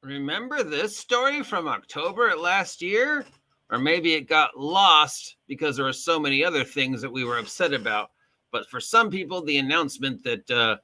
Remember this story from October last year? Or maybe it got lost because there were so many other things that we were upset about. But for some people, the announcement that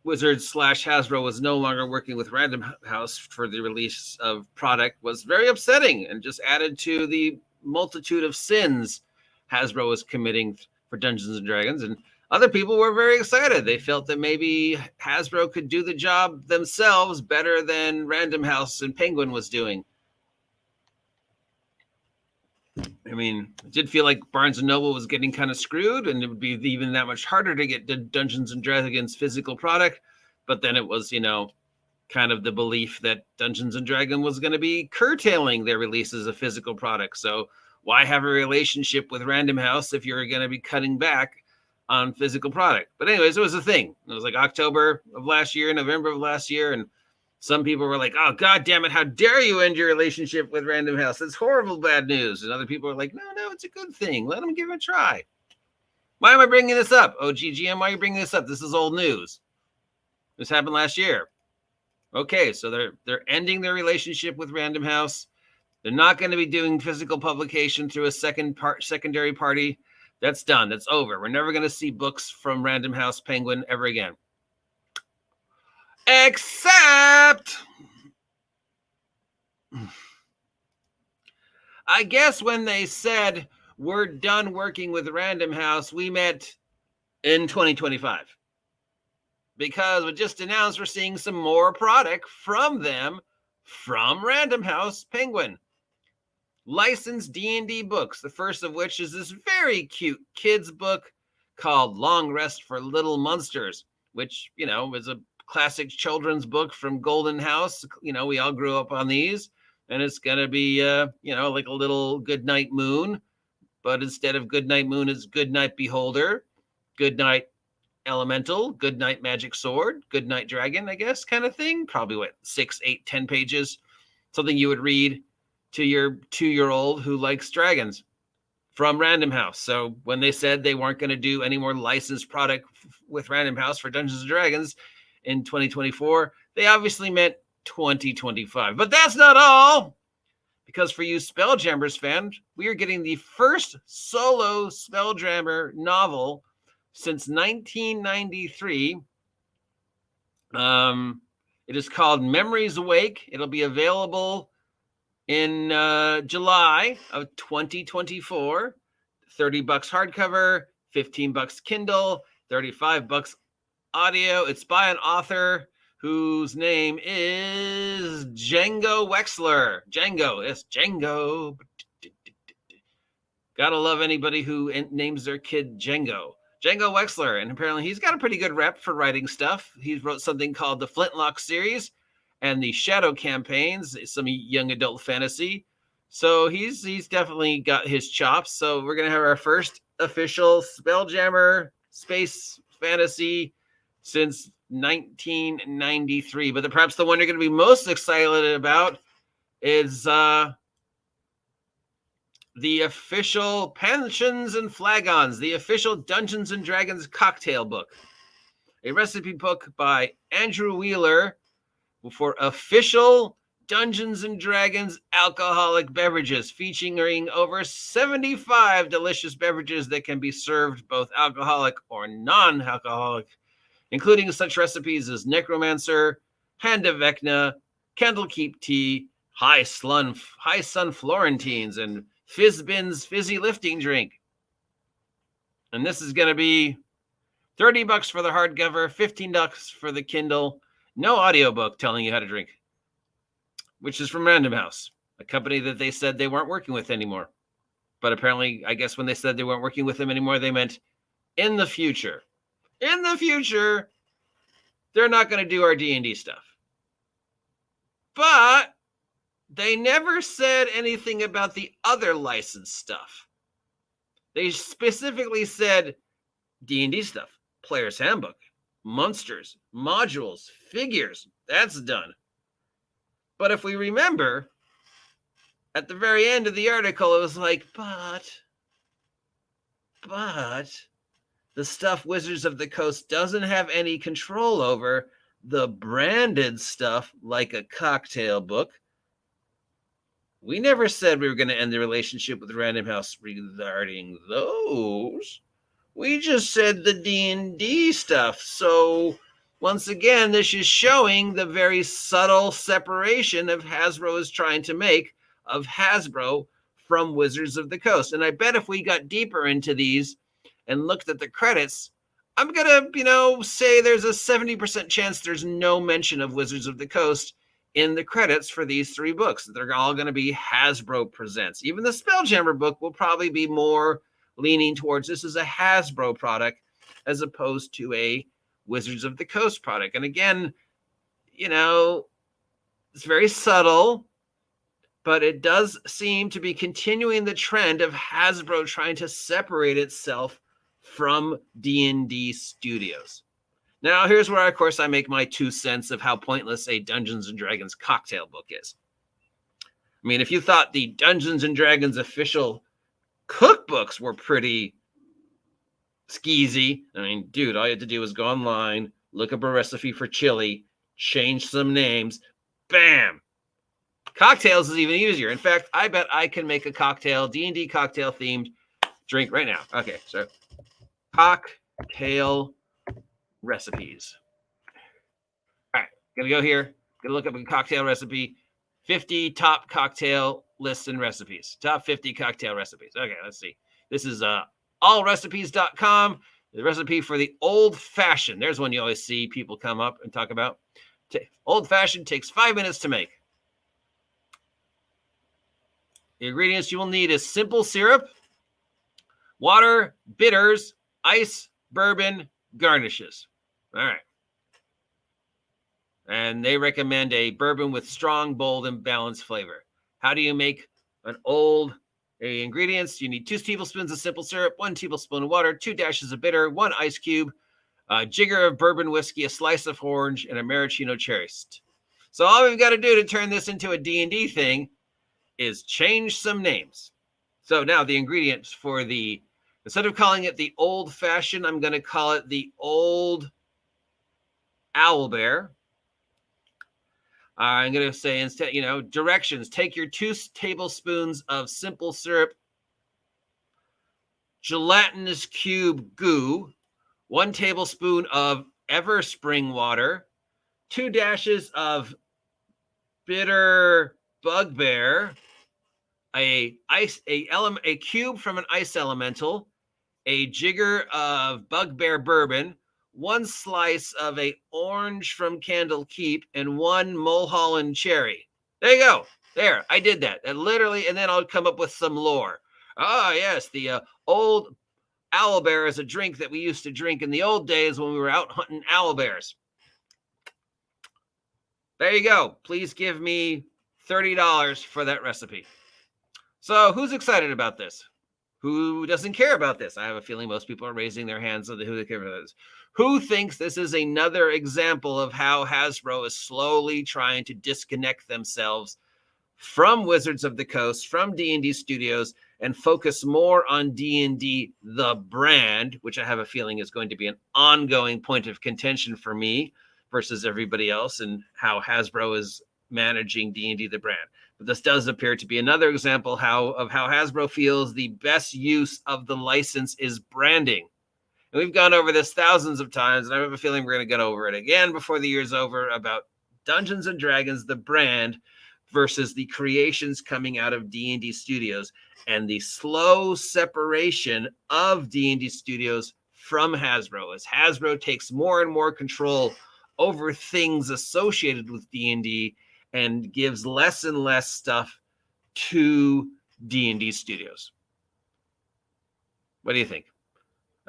Wizards/Hasbro was no longer working with Random House for the release of product was very upsetting and just added to the multitude of sins Hasbro was committing for Dungeons and Dragons. And other people were very excited. They felt that maybe Hasbro could do the job themselves better than Random House and Penguin was doing. I mean, it did feel like Barnes & Noble was getting kind of screwed, and it would be even that much harder to get Dungeons & Dragons physical product. But then it was, kind of the belief that Dungeons & Dragons was going to be curtailing their releases of physical product. So why have a relationship with Random House if you're going to be cutting back on physical product? But anyways, it was a thing. It was like October of last year, November of last year, and some people were like, oh, God damn it, how dare you end your relationship with Random House? That's horrible bad news. And other people were like, no, it's a good thing. Let them give it a try. Why am I bringing this up? OGGM, why are you bringing this up? This is old news. This happened last year. Okay, so they're ending their relationship with Random House. They're not going to be doing physical publication through a secondary party. That's done. That's over. We're never going to see books from Random House Penguin ever again. Except, I guess when they said we're done working with Random House, we meant in 2025. Because we just announced we're seeing some more product from them, from Random House Penguin. Licensed D&D books, the first of which is this very cute kids book called Long Rest for Little Monsters, which, is a classic children's book from Golden House. We all grew up on these, and it's going to be, like a little Goodnight Moon, but instead of Goodnight Moon, it's Goodnight Beholder, Goodnight Elemental, Goodnight Magic Sword, Goodnight Dragon, I guess, kind of thing. Probably 6, 8, 10 pages. Something you would read to your 2-year-old who likes dragons from Random House. So when they said they weren't going to do any more licensed product with Random House for Dungeons & Dragons in 2024, they obviously meant 2025. But that's not all, because for you Spelljammers fans, we are getting the first solo Spelljammer novel since 1993. It is called Memories Awake. It'll be available in July of 2024. $30 hardcover, $15 Kindle, $35 audio. It's by an author whose name is Django Wexler. Django, yes, Django. Gotta love anybody who names their kid Django. Django Wexler, and apparently he's got a pretty good rep for writing stuff. He wrote something called the Flintlock series and the Shadow campaigns, some young adult fantasy. So he's definitely got his chops. So we're going to have our first official Spelljammer space fantasy since 1993. But perhaps the one you're going to be most excited about is the official Pensions and Flagons, the official Dungeons and Dragons cocktail book. A recipe book by Andrew Wheeler for official Dungeons and Dragons alcoholic beverages, featuring over 75 delicious beverages that can be served both alcoholic or non-alcoholic, including such recipes as Necromancer, Hand of Vecna, Candlekeep Tea, High Sun Florentines, and Fizzbin's Fizzy Lifting Drink. And this is going to be $30 for the hardcover, $15 for the Kindle. No audiobook telling you how to drink, which is from Random House, a company that they said they weren't working with anymore. But apparently, I guess when they said they weren't working with them anymore, they meant in the future. In the future, they're not going to do our D&D stuff. But they never said anything about the other licensed stuff. They specifically said D&D stuff, Player's Handbook, monsters, modules, figures. That's done. But if we remember, at the very end of the article, it was like, but the stuff Wizards of the Coast doesn't have any control over, the branded stuff, like a cocktail book, we never said we were going to end the relationship with Random House regarding those. We just said the D&D stuff. So once again, this is showing the very subtle separation of Hasbro is trying to make of Hasbro from Wizards of the Coast. And I bet if we got deeper into these and looked at the credits, I'm going to, say there's a 70% chance there's no mention of Wizards of the Coast in the credits for these 3 books. They're all going to be Hasbro Presents. Even the Spelljammer book will probably be more leaning towards this is a Hasbro product as opposed to a Wizards of the Coast product. And again, it's very subtle, but it does seem to be continuing the trend of Hasbro trying to separate itself from D&D studios. Now, here's where, of course, I make my 2 cents of how pointless a Dungeons & Dragons cocktail book is. I mean, if you thought the Dungeons & Dragons official cookbooks were pretty skeezy, I mean, dude, all you had to do was go online, look up a recipe for chili, change some names, bam! Cocktails is even easier. In fact, I bet I can make a cocktail, D&D cocktail-themed drink right now. Okay, so cocktail recipes. All right, gonna go here, gonna look up a cocktail recipe, 50 top cocktail lists and recipes, top 50 cocktail recipes. Okay, let's see. This is allrecipes.com, the recipe for the old fashioned. There's one you always see people come up and talk about. Old fashioned takes 5 minutes to make. The ingredients you will need is simple syrup, water, bitters, ice, bourbon, garnishes. All right. And they recommend a bourbon with strong, bold, and balanced flavor. How do you make an ingredients? You need 2 tablespoons of simple syrup, 1 tablespoon of water, 2 dashes of bitter, 1 ice cube, a jigger of bourbon whiskey, a slice of orange, and a maraschino cherry. So all we've got to do to turn this into a D&D thing is change some names. So now the ingredients for instead of calling it the old fashioned, I'm going to call it the old owlbear. I'm going to say instead, directions. Take your 2 tablespoons of simple syrup, gelatinous cube goo, 1 tablespoon of Everspring water, 2 dashes of bitter bugbear, a cube from an ice elemental, a jigger of bugbear bourbon, 1 slice of a orange from Candle Keep, and 1 Mulholland cherry. There you go. There, I did that. And literally, and then I'll come up with some lore. Ah, yes, the old owlbear is a drink that we used to drink in the old days when we were out hunting owlbears. There you go. Please give me $30 for that recipe. So who's excited about this? Who doesn't care about this? I have a feeling most people are raising their hands on who they care about this. Who thinks this is another example of how Hasbro is slowly trying to disconnect themselves from Wizards of the Coast, from D&D Studios, and focus more on D&D, the brand, which I have a feeling is going to be an ongoing point of contention for me versus everybody else, and how Hasbro is managing D&D, the brand. But this does appear to be another example of how Hasbro feels the best use of the license is branding. And we've gone over this thousands of times, and I have a feeling we're going to get over it again before the year's over about Dungeons & Dragons, the brand, versus the creations coming out of D&D Studios and the slow separation of D&D Studios from Hasbro as Hasbro takes more and more control over things associated with D&D and gives less and less stuff to D&D Studios. What do you think?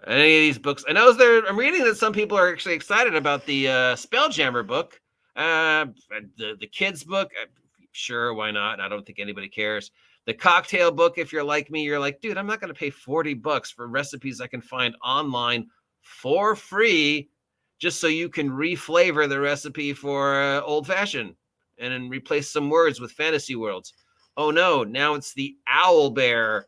Any of these books? I know I'm reading that some people are actually excited about the Spelljammer book, the kids book. Sure, why not? I don't think anybody cares. The cocktail book, if you're like me, you're like, dude, I'm not going to pay $40 for recipes I can find online for free just so you can reflavor the recipe for old fashioned and then replace some words with fantasy worlds. Oh no, now it's the owlbear,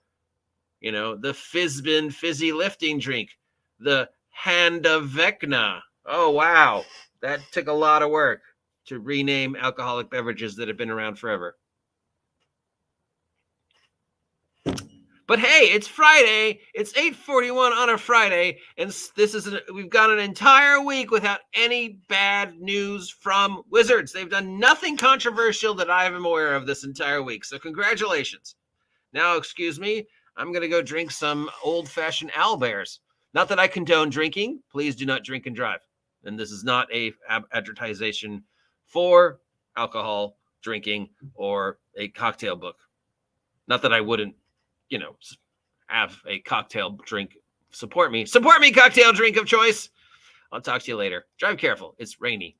the Fizbin fizzy lifting drink, the Hand of Vecna. Oh wow, That took a lot of work to rename alcoholic beverages that have been around forever. But hey, it's Friday. It's 8:41 on a Friday, and we've gone an entire week without any bad news from Wizards. They've done nothing controversial that I am aware of this entire week. So congratulations. Now, excuse me, I'm going to go drink some old-fashioned owlbears. Not that I condone drinking. Please do not drink and drive. And this is not a advertisement for alcohol drinking or a cocktail book. Not that I wouldn't, have a cocktail drink. Support me, cocktail drink of choice. I'll talk to you later. Drive careful. It's rainy.